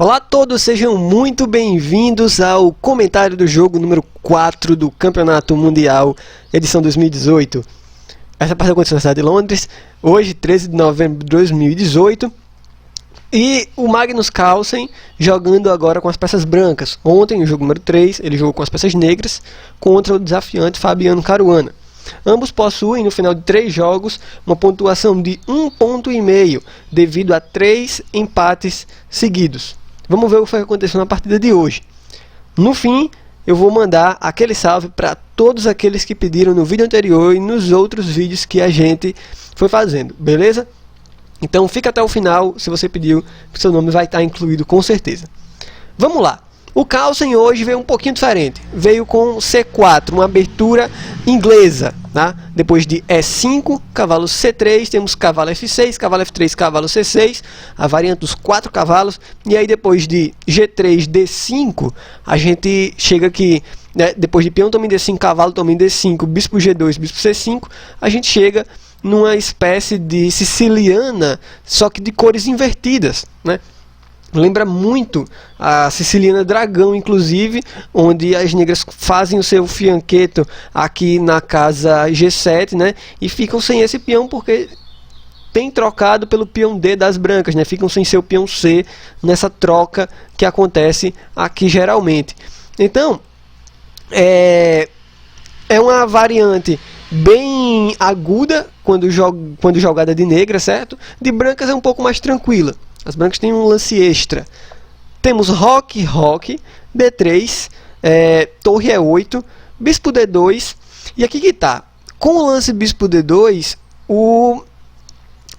Olá a todos, sejam muito bem-vindos ao comentário do jogo número 4 do Campeonato Mundial, edição 2018. Essa partida aconteceu na cidade de Londres, hoje, 13 de novembro de 2018. E o Magnus Carlsen jogando agora com as peças brancas. Ontem, no jogo número 3, ele jogou com as peças negras contra o desafiante Fabiano Caruana. Ambos possuem, no final de 3 jogos, uma pontuação de 1,5 ponto, devido a 3 empates seguidos. Vamos ver o que foi que aconteceu na partida de hoje. No fim, eu vou mandar aquele salve para todos aqueles que pediram no vídeo anterior e nos outros vídeos que a gente foi fazendo, beleza? Então fica até o final, se você pediu, seu nome vai estar incluído com certeza. Vamos lá. O Carlsen hoje veio um pouquinho diferente. Veio com C4, uma abertura inglesa. Tá? Depois de E5, cavalo C3, temos cavalo F6, cavalo F3, cavalo C6. A variante dos 4 cavalos. E aí depois de G3, D5, a gente chega aqui, né, depois de peão toma em D5, cavalo toma em D5, bispo G2, bispo C5, a gente chega numa espécie de siciliana, só que de cores invertidas, né? Lembra muito a siciliana dragão, inclusive, onde as negras fazem o seu fianqueto aqui na casa G7, né? E ficam sem esse peão porque tem trocado pelo peão D das brancas, né? Ficam sem seu peão C nessa troca que acontece aqui geralmente. Então, é uma variante bem aguda quando jogada de negra, certo? De brancas é um pouco mais tranquila. As brancas têm um lance extra. Temos roque, D3, torre E8, bispo D2. E aqui que tá. Com o lance bispo D2, o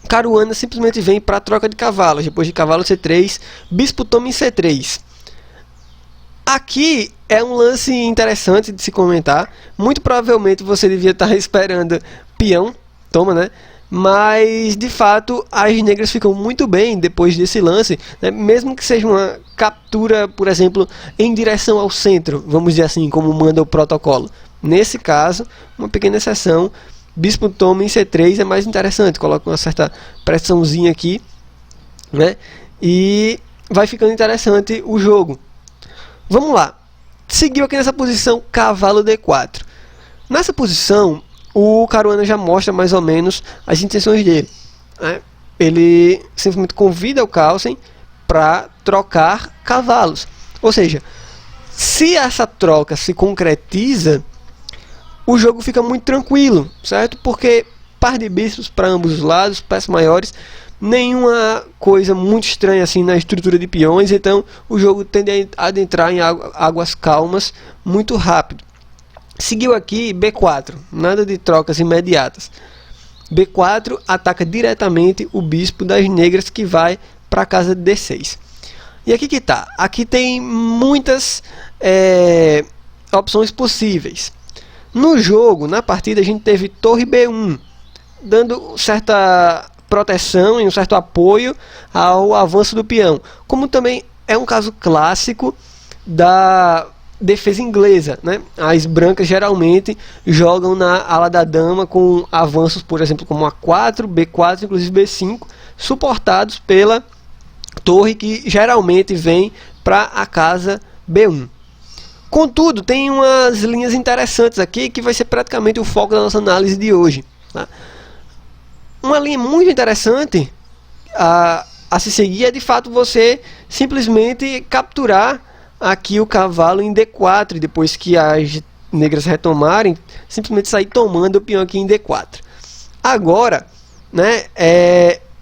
Caruana simplesmente vem para a troca de cavalos. Depois de cavalo C3, bispo toma em C3. Aqui é um lance interessante de se comentar. Muito provavelmente você devia estar esperando peão, toma, né? Mas de fato as negras ficam muito bem depois desse lance, né? Mesmo que seja uma captura, por exemplo, em direção ao centro, vamos dizer assim, como manda o protocolo. Nesse caso, uma pequena exceção, bispo toma em C3 é mais interessante, coloca uma certa pressãozinha aqui, né? E vai ficando interessante o jogo. Vamos lá, seguiu aqui nessa posição cavalo D4. Nessa posição o Caruana já mostra mais ou menos as intenções dele, né? Ele simplesmente convida o Carlsen para trocar cavalos. Ou seja, se essa troca se concretiza, o jogo fica muito tranquilo, certo? Porque par de bispos para ambos os lados, peças maiores, nenhuma coisa muito estranha assim na estrutura de peões, então o jogo tende a adentrar em águas calmas muito rápido. Seguiu aqui B4, nada de trocas imediatas. B4 ataca diretamente o bispo das negras que vai para a casa de D6. E aqui que tá. Aqui tem muitas opções possíveis. No jogo, na partida, a gente teve torre B1, dando certa proteção e um certo apoio ao avanço do peão. Como também é um caso clássico da defesa inglesa, né? As brancas geralmente jogam na ala da dama com avanços, por exemplo, como A4, B4, inclusive B5, suportados pela torre que geralmente vem para a casa B1. Contudo, tem umas linhas interessantes aqui que vai ser praticamente o foco da nossa análise de hoje, tá? Uma linha muito interessante a se seguir é de fato você simplesmente capturar aqui o cavalo em D4 e depois que as negras retomarem, simplesmente sair tomando o peão aqui em D4. Agora, né,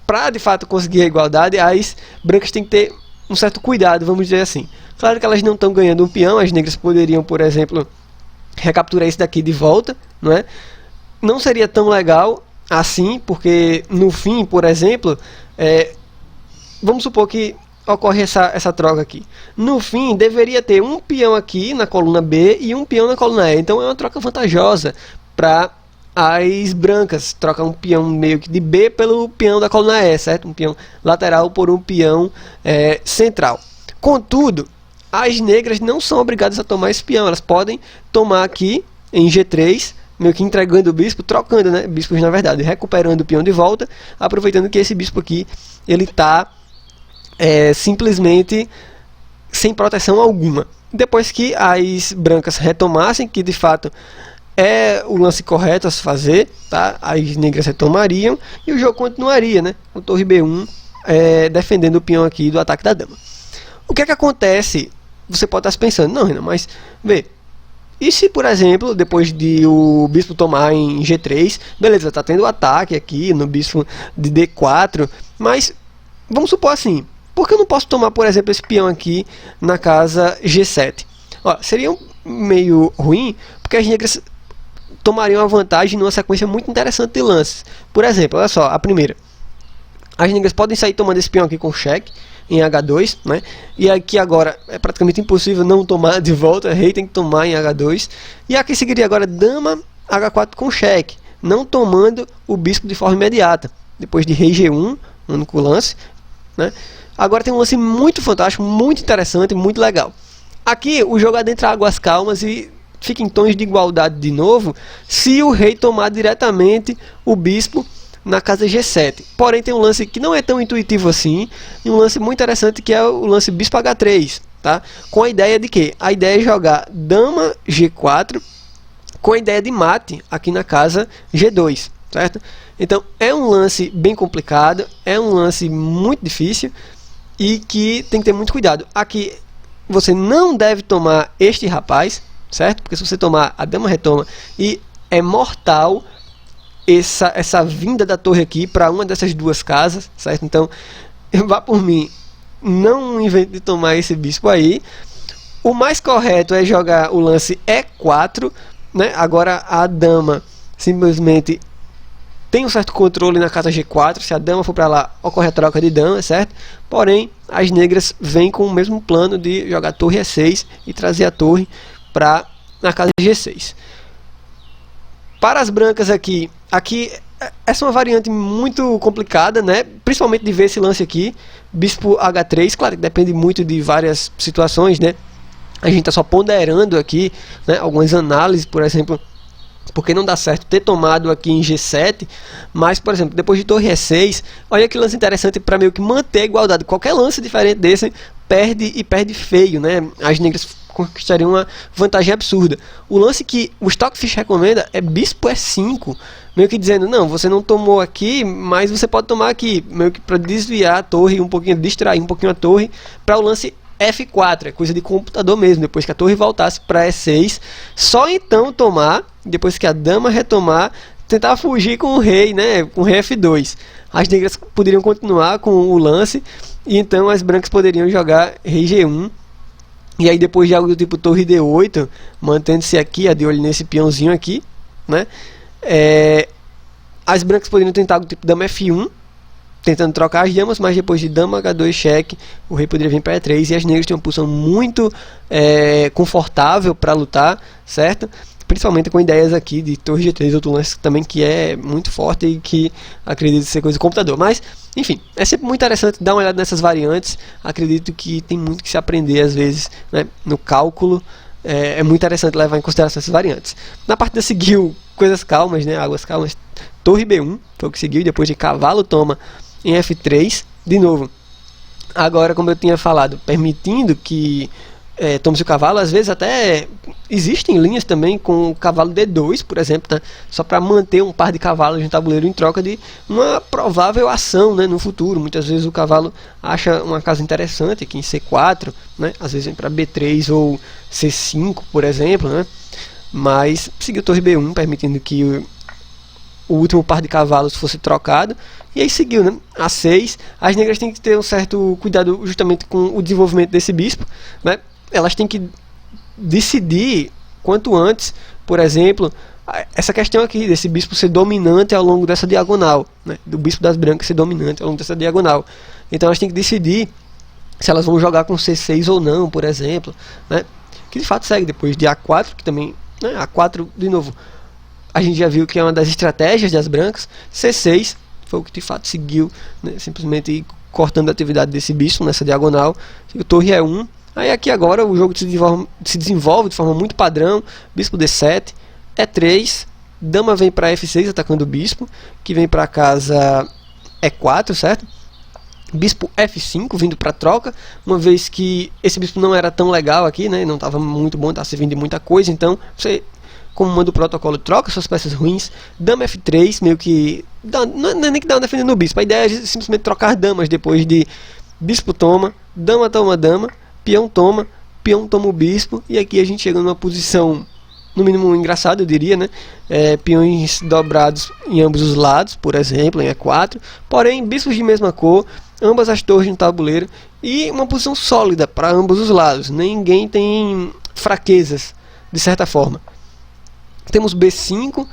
para de fato conseguir a igualdade, as brancas têm que ter um certo cuidado, vamos dizer assim. Claro que elas não estão ganhando um peão, as negras poderiam, por exemplo, recapturar esse daqui de volta, não é? Não seria tão legal assim, porque no fim, por exemplo, vamos supor que ocorre essa troca aqui. No fim, deveria ter um peão aqui na coluna B e um peão na coluna E. Então é uma troca vantajosa para as brancas. Trocar um peão meio que de B pelo peão da coluna E, certo? Um peão lateral por um peão central. Contudo, as negras não são obrigadas a tomar esse peão. Elas podem tomar aqui em G3, meio que entregando o bispo, trocando, né? Bispos na verdade, recuperando o peão de volta, aproveitando que esse bispo aqui ele está simplesmente sem proteção alguma. Depois que as brancas retomassem, que de fato é o lance correto a se fazer, tá? As negras retomariam e o jogo continuaria, né? Com torre B1 defendendo o peão aqui do ataque da dama. O que é que acontece? Você pode estar se pensando, não, Renan, mas vê, e se, por exemplo, depois de o bispo tomar em G3, beleza, está tendo o ataque aqui no bispo de D4, mas vamos supor assim, por que eu não posso tomar, por exemplo, esse peão aqui na casa G7? Ó, seria meio ruim, porque as negras tomariam a vantagem numa sequência muito interessante de lances. Por exemplo, olha só, a primeira. As negras podem sair tomando esse peão aqui com cheque em H2, né? E aqui agora é praticamente impossível não tomar de volta, rei tem que tomar em H2. E aqui seguiria agora dama H4 com cheque, não tomando o bispo de forma imediata. Depois de rei G1, único lance, né? Agora tem um lance muito fantástico, muito interessante, muito legal. Aqui o jogo adentra águas calmas e fica em tons de igualdade de novo, se o rei tomar diretamente o bispo na casa G7. Porém tem um lance que não é tão intuitivo assim, e um lance muito interessante que é o lance bispo H3, tá? Com a ideia de que? A ideia é jogar dama G4 com a ideia de mate aqui na casa G2, certo? Então é um lance bem complicado, é um lance muito difícil e que tem que ter muito cuidado. Aqui você não deve tomar este rapaz, certo? Porque se você tomar, a dama retoma e é mortal essa vinda da torre aqui para uma dessas duas casas, certo? Então, vá por mim, não invente de tomar esse bispo aí. O mais correto é jogar o lance E4, né? Agora a dama simplesmente tem um certo controle na casa G4, se a dama for para lá, ocorre a troca de dama, certo? Porém, as negras vêm com o mesmo plano de jogar torre E6 e trazer a torre para na casa G6. Para as brancas aqui essa é uma variante muito complicada, né? Principalmente de ver esse lance aqui, bispo H3, claro que depende muito de várias situações, né? A gente está só ponderando aqui, né, algumas análises, por exemplo, porque não dá certo ter tomado aqui em G7, mas, por exemplo, depois de torre E6, olha que lance interessante para meio que manter a igualdade. Qualquer lance diferente desse perde e perde feio, né? As negras conquistariam uma vantagem absurda. O lance que o Stockfish recomenda é bispo E5, meio que dizendo, não, você não tomou aqui, mas você pode tomar aqui, meio que para desviar a torre um pouquinho, distrair um pouquinho a torre para o lance F4, é coisa de computador mesmo. Depois que a torre voltasse para E6, só então tomar, depois que a dama retomar, tentar fugir com o rei, né, com o rei F2. As negras poderiam continuar com o lance e então as brancas poderiam jogar rei G1. E aí depois de algo do tipo torre D8, mantendo-se aqui, de olho nesse peãozinho aqui, né, as brancas poderiam tentar algo do tipo dama F1, tentando trocar as damas, mas depois de dama H2 cheque, o rei poderia vir para E3 e as negras têm uma posição muito confortável para lutar, certo? Principalmente com ideias aqui de torre G3, outro lance também que é muito forte e que acredito ser coisa de computador. Mas, enfim, é sempre muito interessante dar uma olhada nessas variantes. Acredito que tem muito que se aprender às vezes, né, no cálculo. É muito interessante levar em consideração essas variantes. Na partida seguiu coisas calmas, né, águas calmas. Torre B1 foi o que seguiu, depois de cavalo toma em F3, de novo. Agora, como eu tinha falado, permitindo que tome-se o cavalo, às vezes até existem linhas também com o cavalo D2, por exemplo, tá? Só para manter um par de cavalos no tabuleiro em troca de uma provável ação, né, no futuro. Muitas vezes o cavalo acha uma casa interessante aqui em C4, né? Às vezes vem para B3 ou C5, por exemplo, né? Mas seguiu torre B1, permitindo que o último par de cavalos fosse trocado, e aí seguiu, né? A6, as negras têm que ter um certo cuidado justamente com o desenvolvimento desse bispo, né? Elas têm que decidir quanto antes, por exemplo, essa questão aqui desse bispo ser dominante ao longo dessa diagonal, né? Do bispo das brancas ser dominante ao longo dessa diagonal. Então elas têm que decidir se elas vão jogar com C6 ou não, por exemplo, né? Que de fato segue depois de A4, que também, né? A4, de novo, a gente já viu que é uma das estratégias das brancas. C6 foi o que de fato seguiu, né? Simplesmente cortando a atividade desse bispo nessa diagonal. O torre E1. Aí aqui agora o jogo se desenvolve de forma muito padrão. Bispo D7, E3, dama vem para F6 atacando o bispo, que vem para casa E4, certo? bispo F5 vindo para troca, uma vez que esse bispo não era tão legal aqui, né? Não estava muito bom, estava servindo de muita coisa, então você, como manda o protocolo, troca suas peças ruins. Dama F3, meio que não é nem que dá uma defendendo no bispo, a ideia é simplesmente trocar damas depois de bispo toma, dama toma dama, peão toma o bispo, e aqui a gente chega numa posição no mínimo engraçada, eu diria, né? Peões dobrados em ambos os lados, por exemplo, em E4, porém bispos de mesma cor, ambas as torres no tabuleiro, e uma posição sólida para ambos os lados, ninguém tem fraquezas, de certa forma. Temos B5,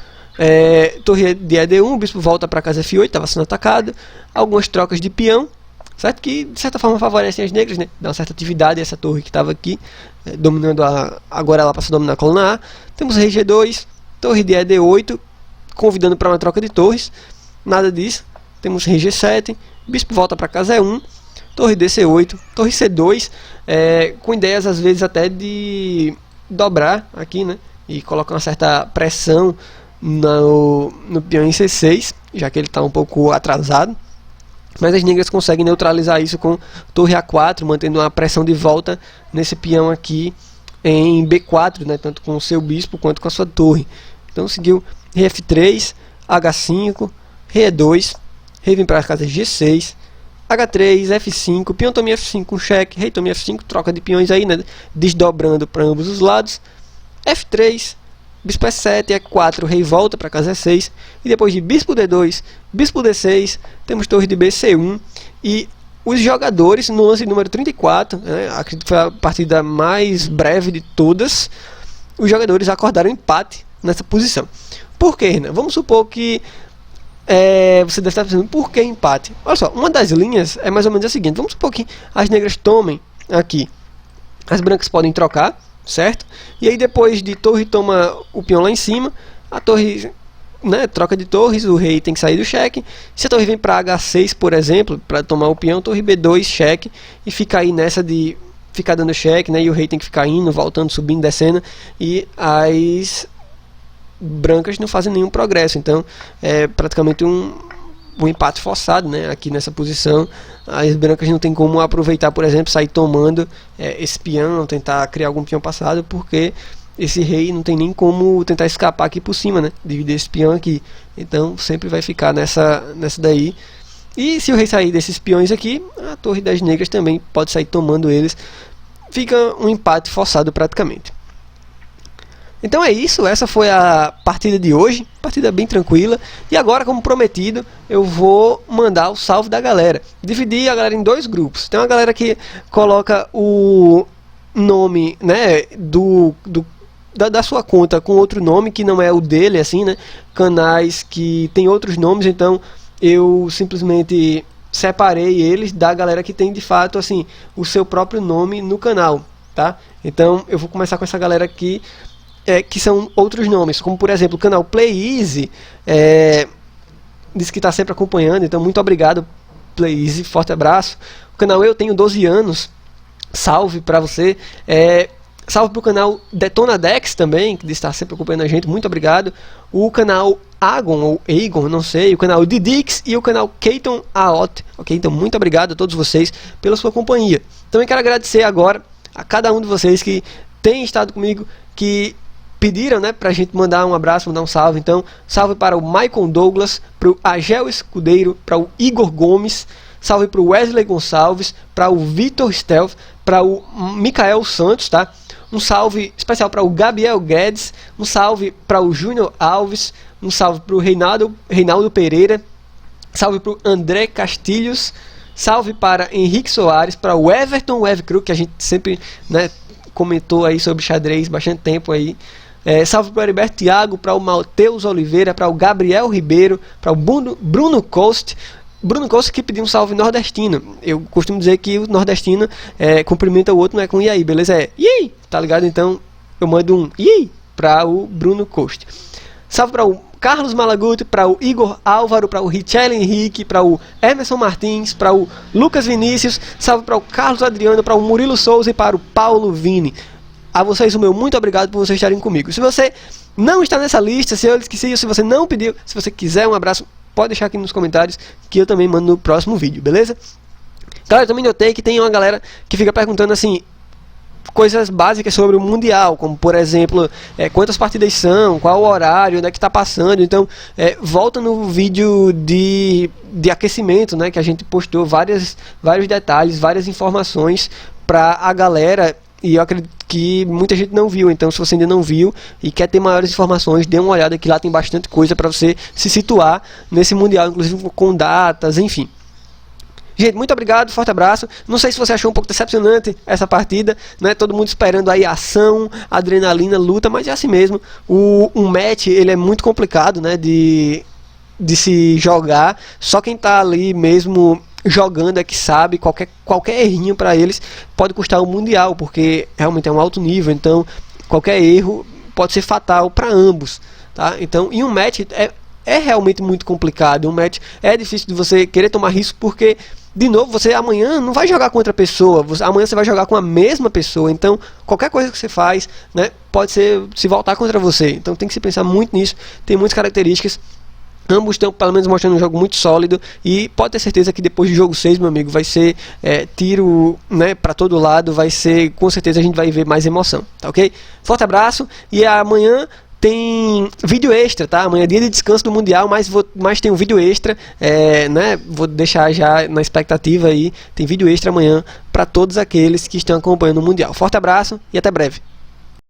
torre de ED1, o bispo volta para casa F8, estava sendo atacado, algumas trocas de peão, certo? Que de certa forma favorecem as negras, né? Dá uma certa atividade a essa torre que estava aqui, dominando agora ela passa a dominar a coluna A. Temos rei G2, torre de ED8, convidando para uma troca de torres, nada disso. Temos rei G7, bispo volta para casa E1, torre DC8, torre C2, com ideias às vezes até de dobrar aqui, né? E colocar uma certa pressão no peão em C6, já que ele está um pouco atrasado. Mas as negras conseguem neutralizar isso com torre A4, mantendo uma pressão de volta nesse peão aqui em B4, né, tanto com o seu bispo quanto com a sua torre. Então seguiu rei F3, H5, rei E2, rei vem para a casa G6, H3, F5, peão toma F5 com cheque, rei toma F5, troca de peões aí, né, desdobrando para ambos os lados, F3, bispo E7, E4, rei volta para casa E6, e depois de bispo D2, bispo D6, temos torre de BC1, e os jogadores no lance número 34, né, acredito que foi a partida mais breve de todas, os jogadores acordaram empate nessa posição. Por quê, Renan? Vamos supor que você deve estar pensando, por que empate? Olha só, uma das linhas é mais ou menos a seguinte, vamos supor que as negras tomem aqui, as brancas podem trocar, certo? E aí depois de torre toma o peão lá em cima, a torre, né, troca de torres, o rei tem que sair do cheque. Se a torre vem para H6, por exemplo, para tomar o peão, torre B2, cheque, e fica aí nessa de ficar dando cheque, né, e o rei tem que ficar indo, voltando, subindo, descendo, e as brancas não fazem nenhum progresso. Então é praticamente um empate forçado, né, aqui nessa posição. As brancas não tem como aproveitar, por exemplo, sair tomando esse peão, tentar criar algum peão passado, porque esse rei não tem nem como tentar escapar aqui por cima, né, dividir esse peão aqui. Então sempre vai ficar nessa daí. E se o rei sair desses peões aqui, a torre das negras também pode sair tomando eles. Fica um empate forçado praticamente. Então é isso, essa foi a partida de hoje, partida bem tranquila. E agora, como prometido, eu vou mandar o salve da galera. Dividi a galera em dois grupos. Tem uma galera que coloca o nome, né, da sua conta com outro nome que não é o dele, assim, né? Canais que tem outros nomes, então eu simplesmente separei eles da galera que tem de fato assim o seu próprio nome no canal, tá? Então eu vou começar com essa galera aqui, que são outros nomes, como por exemplo o canal Play Easy, diz que está sempre acompanhando, então muito obrigado Play Easy, forte abraço. O canal Eu Tenho 12 Anos, salve para você. Salve para o canal Detonadex também, que está sempre acompanhando a gente, muito obrigado. O canal Agon, ou Aegon, não sei, o canal Didix e o canal Keiton Aot, ok? Então muito obrigado a todos vocês pela sua companhia. Também quero agradecer agora a cada um de vocês que tem estado comigo, que pediram, né, pra gente mandar um abraço, mandar um salve. Então, salve para o Maicon Douglas, para o Agel Escudeiro, para o Igor Gomes, salve para o Wesley Gonçalves, para o Vitor Stealth, para o Micael Santos, tá? Um salve especial para o Gabriel Guedes, um salve para o Júnior Alves, um salve para o Reinaldo Pereira, salve para o André Castilhos, salve para Henrique Soares, para o Everton Wevcru, que a gente sempre, né, comentou aí sobre xadrez bastante tempo aí. Salve para o Heriberto Thiago, para o Mateus Oliveira, para o Gabriel Ribeiro, para o Bruno Cost. Bruno Costa que pediu um salve nordestino. Eu costumo dizer que o nordestino cumprimenta o outro, não é com e aí, beleza? E aí, tá ligado? Então eu mando um e aí para o Bruno Costa. Salve para o Carlos Malaguti, para o Igor Álvaro, para o Richelle Henrique, para o Emerson Martins, para o Lucas Vinícius. Salve para o Carlos Adriano, para o Murilo Souza e para o Paulo Vini. A vocês o meu muito obrigado por vocês estarem comigo. Se você não está nessa lista, se eu esqueci, se você não pediu, se você quiser um abraço, pode deixar aqui nos comentários que eu também mando no próximo vídeo, beleza? Galera, eu também notei que tem uma galera que fica perguntando assim, coisas básicas sobre o Mundial, como por exemplo, quantas partidas são, qual o horário, onde é que está passando. Então, volta no vídeo de aquecimento, né, que a gente postou vários detalhes, várias informações para a galera, e eu acredito que muita gente não viu. Então, se você ainda não viu e quer ter maiores informações, dê uma olhada que lá tem bastante coisa para você se situar nesse Mundial, inclusive com datas, enfim. Gente, muito obrigado, forte abraço. Não sei se você achou um pouco decepcionante essa partida, né? Todo mundo esperando aí ação, adrenalina, luta, mas é assim mesmo. Um match, ele é muito complicado, né, de se jogar. Só quem tá ali mesmo jogando é que sabe. Qualquer errinho para eles pode custar o Mundial, porque realmente é um alto nível. Então, qualquer erro pode ser fatal para ambos, tá? Então, e um match é realmente muito complicado. Um match é difícil de você querer tomar risco, porque de novo, você amanhã não vai jogar com outra pessoa, amanhã você vai jogar com a mesma pessoa. Então, qualquer coisa que você faz, né, pode se voltar contra você. Então, tem que se pensar muito nisso. Tem muitas características. Ambos estão, pelo menos, mostrando um jogo muito sólido. E pode ter certeza que depois do jogo 6, meu amigo, vai ser tiro, né, para todo lado. Vai ser, com certeza, a gente vai ver mais emoção. Tá ok? Forte abraço. E amanhã tem vídeo extra, tá? Amanhã é dia de descanso do Mundial, mas tem um vídeo extra, né? Vou deixar já na expectativa aí. Tem vídeo extra amanhã para todos aqueles que estão acompanhando o Mundial. Forte abraço e até breve.